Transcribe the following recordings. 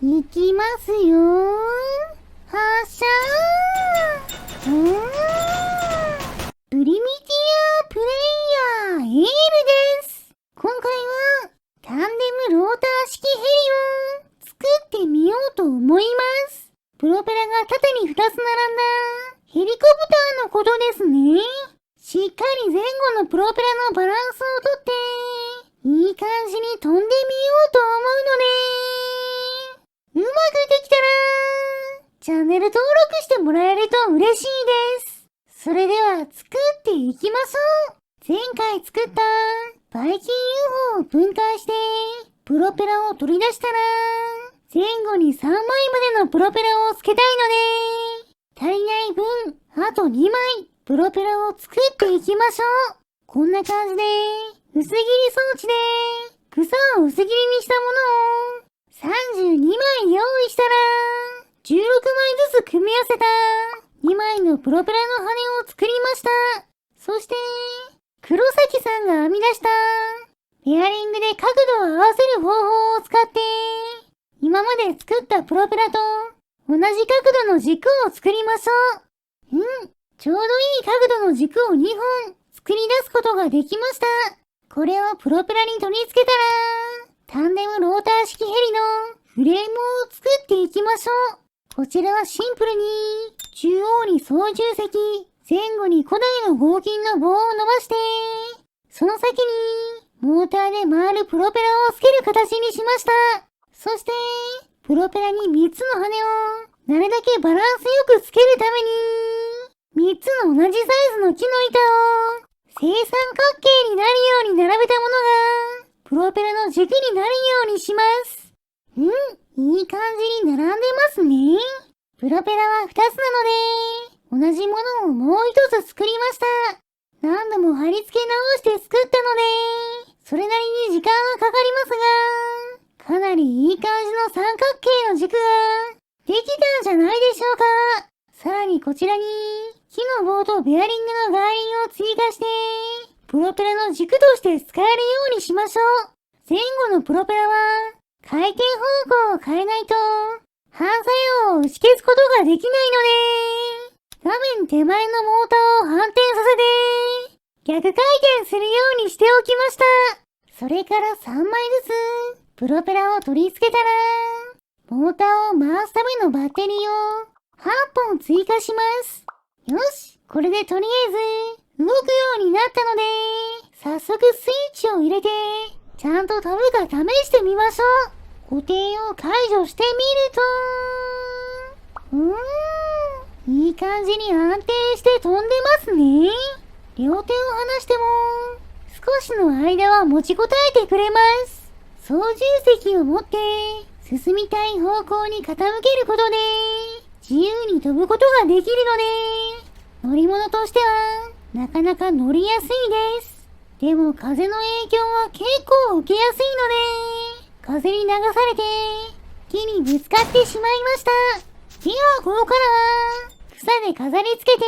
行きますよー。発射ー。プリミティアプレイヤーエールです。今回はタンデムローター式ヘリを作ってみようと思います。プロペラが縦に2つ並んだヘリコプターのことですね。しっかり前後のプロペラのバランスをとっていい感じに飛んでみようと思うので、うまくできたらチャンネル登録してもらえると嬉しいです。それでは作っていきましょう。前回作ったバイキン UFO を分解してプロペラを取り出したら、前後に3枚までのプロペラをつけたいので、足りない分あと2枚プロペラを作っていきましょう。こんな感じで薄切り装置で草を薄切りにしたものを32枚用意したら、16枚ずつ組み合わせた2枚のプロペラの羽を作りました。そして黒崎さんが編み出したペアリングで角度を合わせる方法を使って今まで作ったプロペラと同じ角度の軸を作りましょう。ちょうどいい角度の軸を2本作り出すことができました。これをプロペラに取り付けたら、タンデムローター式ヘリのフレームを作っていきましょう。こちらはシンプルに中央に操縦席、前後に古代の合金の棒を伸ばして、その先にモーターで回るプロペラをつける形にしました。そしてプロペラに3つの羽をなるだけバランスよくつけるために3つの同じサイズの木の板を正三角形になるように並べたものがプロペラの軸になるようにします。いい感じに並んでますね。プロペラは2つなので同じものをもう1つ作りました。何度も貼り付け直して作ったのでそれなりに時間はかかりますが、かなりいい感じの三角形の軸ができたんじゃないでしょうか。さらにこちらに木の棒とベアリングの外輪を追加してプロペラの軸として使えるようにしましょう。前後のプロペラは回転方向を変えないと反作用を打ち消すことができないので、画面手前のモーターを反転させて逆回転するようにしておきました。それから3枚ずつプロペラを取り付けたら、モーターを回すためのバッテリーを8本追加します。よし、これでとりあえず動くようになったので、早速スイッチを入れてちゃんと飛ぶか試してみましょう。固定を解除してみると、いい感じに安定して飛んでますね。両手を離しても少しの間は持ちこたえてくれます。操縦席を持って進みたい方向に傾けることで自由に飛ぶことができるので、乗り物としてはなかなか乗りやすいです。でも風の影響は結構受けやすいので、風に流されて木にぶつかってしまいました。ではここからは草で飾り付けて、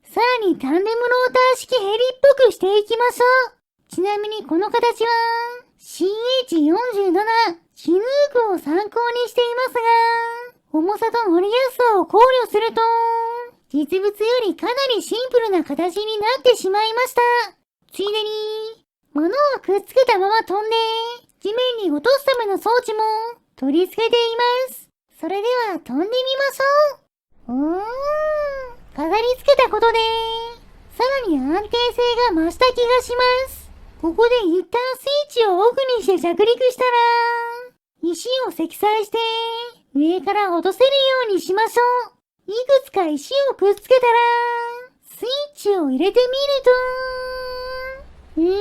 さらにタンデムローター式ヘリっぽくしていきましょう。ちなみにこの形は CH47 チヌークを参考にしていますが、重さと乗りやすさを考慮すると実物よりかなりシンプルな形になってしまいました。ついでに物をくっつけたまま飛んで地面に落とすための装置も取り付けています。それでは飛んでみましょう。飾り付けたことでさらに安定性が増した気がします。ここで一旦スイッチをオフにして着陸したら、石を積載して上から落とせるようにしましょう。いくつか石をくっつけたらスイッチを入れてみる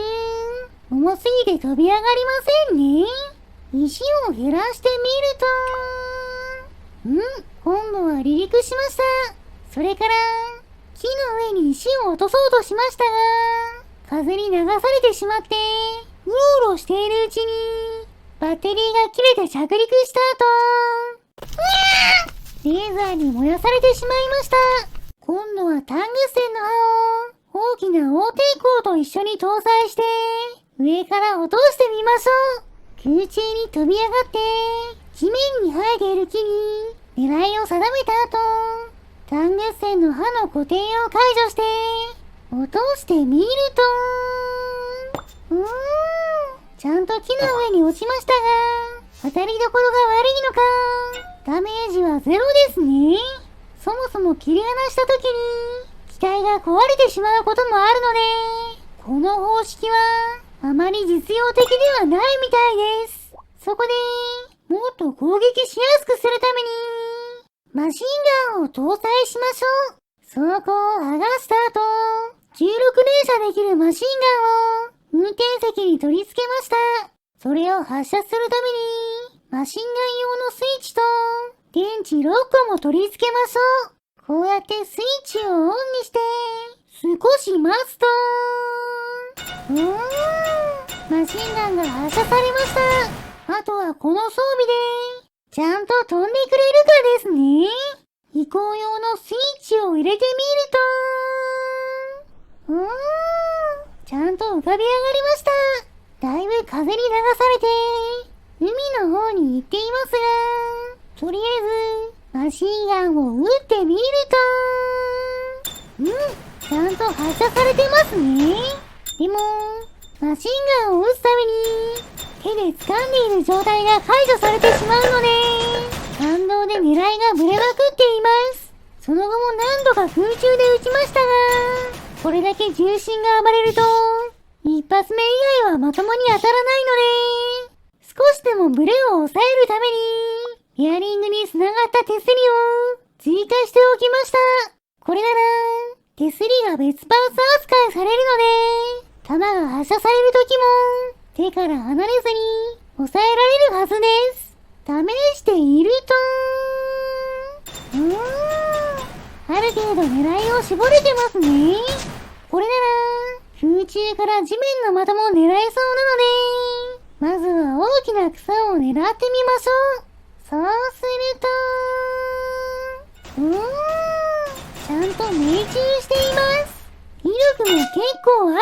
と、重すぎて飛び上がりませんね。石を減らしてみると、今度は離陸しました。それから木の上に石を落とそうとしましたが、風に流されてしまってうろうろしているうちにバッテリーが切れて着陸した後、レーザーに燃やされてしまいました。今度はタングステンの刃を大きな大抵抗と一緒に搭載して上から落としてみましょう。空中に飛び上がって地地面に生えている木に狙いを定めた後、単月線の刃の固定を解除して落としてみると、ちゃんと木の上に落ちましたが、当たりどころが悪いのかダメージはゼロですね。そもそも切り離した時に機体が壊れてしまうこともあるので、この方式はあまり実用的ではないみたいです。そこでもっと攻撃しやすくするためにマシンガンを搭載しましょう。装甲を剥がした後、16連射できるマシンガンを運転席に取り付けました。それを発射するためにマシンガン用のスイッチと電池6個も取り付けましょう。こうやってスイッチをオンにして少し待つと、マシンガンが発射されました。あとはこの装備でちゃんと飛んでくれるかですね。飛行用のスイッチを入れてみると、ちゃんと浮かび上がりました。だいぶ風に流されて海の方に行っていますが、とりあえずマシンガンを撃ってみると、ちゃんと発射されてますね。でもマシンガンを撃つために手で掴んでいる状態が解除されてしまうので、反動で狙いがブレまくっています。その後も何度か空中で撃ちましたが、これだけ重心が暴れると一発目以外はまともに当たらないので、少しでもブレを抑えるためにベアリングに繋がった手すりを追加しておきました。これなら手すりが別パーツ扱いされるので、弾が発射される時も手から離れずに抑えられるはずです。試していると、ある程度狙いを絞れてますね。これなら空中から地面の的も狙えそうなので、まずは大きな草を狙ってみましょう。そうすると、ちゃんと命中しています。威力も結構あるので、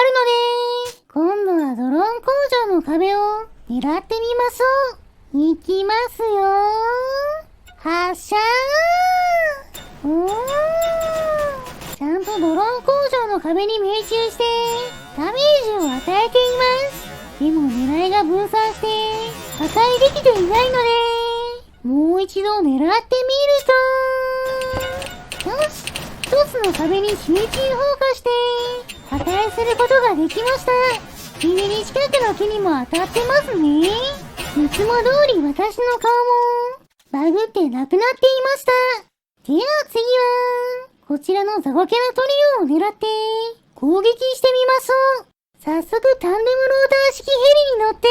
今度はドローン工場の壁を狙ってみましょう。いきますよー。発射ー。ちゃんとドローン工場の壁に命中してダメージを与えています。でも狙いが分散して破壊できていないので、もう一度狙ってみると、よし、一つの壁に集中砲火して破壊することができました。ビビり近くの木にも当たってますね。いつも通り私の顔もバグってなくなっていました。では次はこちらのザコキャラトリオを狙って攻撃してみましょう。早速タンデムローター式ヘリに乗って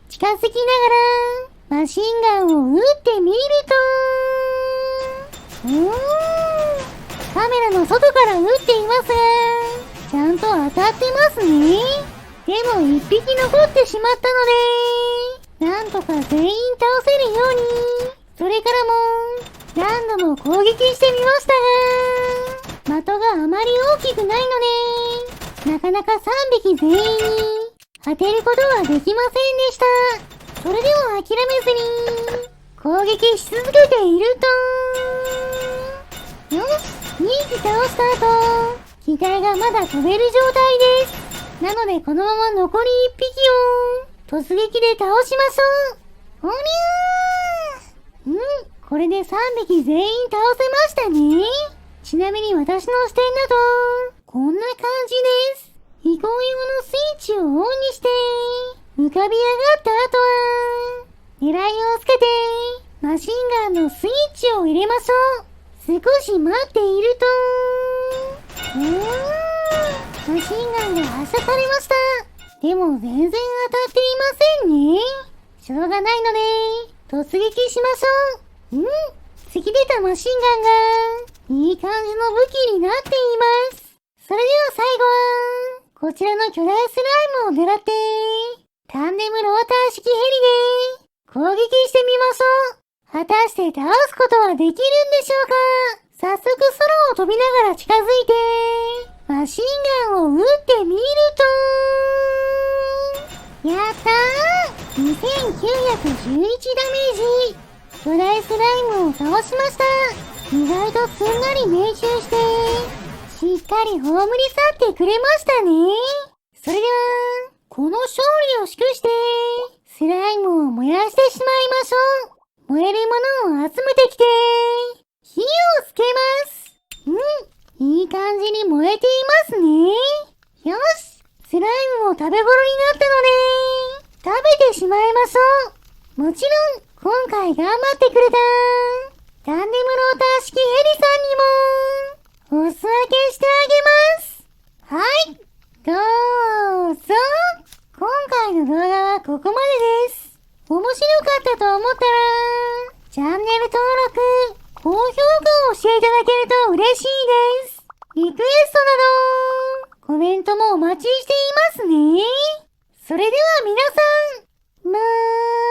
近づきながらマシンガンを撃ってみると、カメラの外から撃っていますがちゃんと当たってますね。でも一匹残ってしまったので、なんとか全員倒せるように、それからも何度も攻撃してみましたが、的があまり大きくないので、なかなか3匹全員に当てることはできませんでした。それでも諦めずに攻撃し続けていると、よし、2匹倒した後、機体がまだ飛べる状態です。なのでこのまま残り1匹を突撃で倒しましょう。おりゃー。これで3匹全員倒せましたね。ちなみに私の視点だとこんな感じです。飛行用のスイッチをオンにして浮かび上がった後は狙いをつけてマシンガンのスイッチを入れましょう。少し待っていると、マシンガンが発射されました。でも全然当たっていませんね。しょうがないので突撃しましょう。突き出たマシンガンがいい感じの武器になっています。それでは最後はこちらの巨大スライムを狙ってタンデムローター式ヘリで攻撃してみましょう。果たして倒すことはできるんでしょうか。早速空を飛びながら近づいてマシンガンを撃ってみると、やったー！ 2911 ダメージ。巨大スライムを倒しました。意外とすんなり命中して、しっかり葬り去ってくれましたね。それでは、この勝利を祝して、スライムを燃やしてしまいましょう。燃えるものを集めてきて、火をつけます。いい感じに燃えていますね。よし、スライムも食べ頃になったので、食べてしまいましょう。もちろん、今回頑張ってくれた、タンデムローター式ヘリさんにも、お裾分けしてあげます。はい、どうぞ。今回の動画はここまでです。面白かったと思ったら、チャンネル登録、高評価をしていただけると嬉しいです。リクエストなど、コメントもお待ちしていますね。それでは皆さん、まー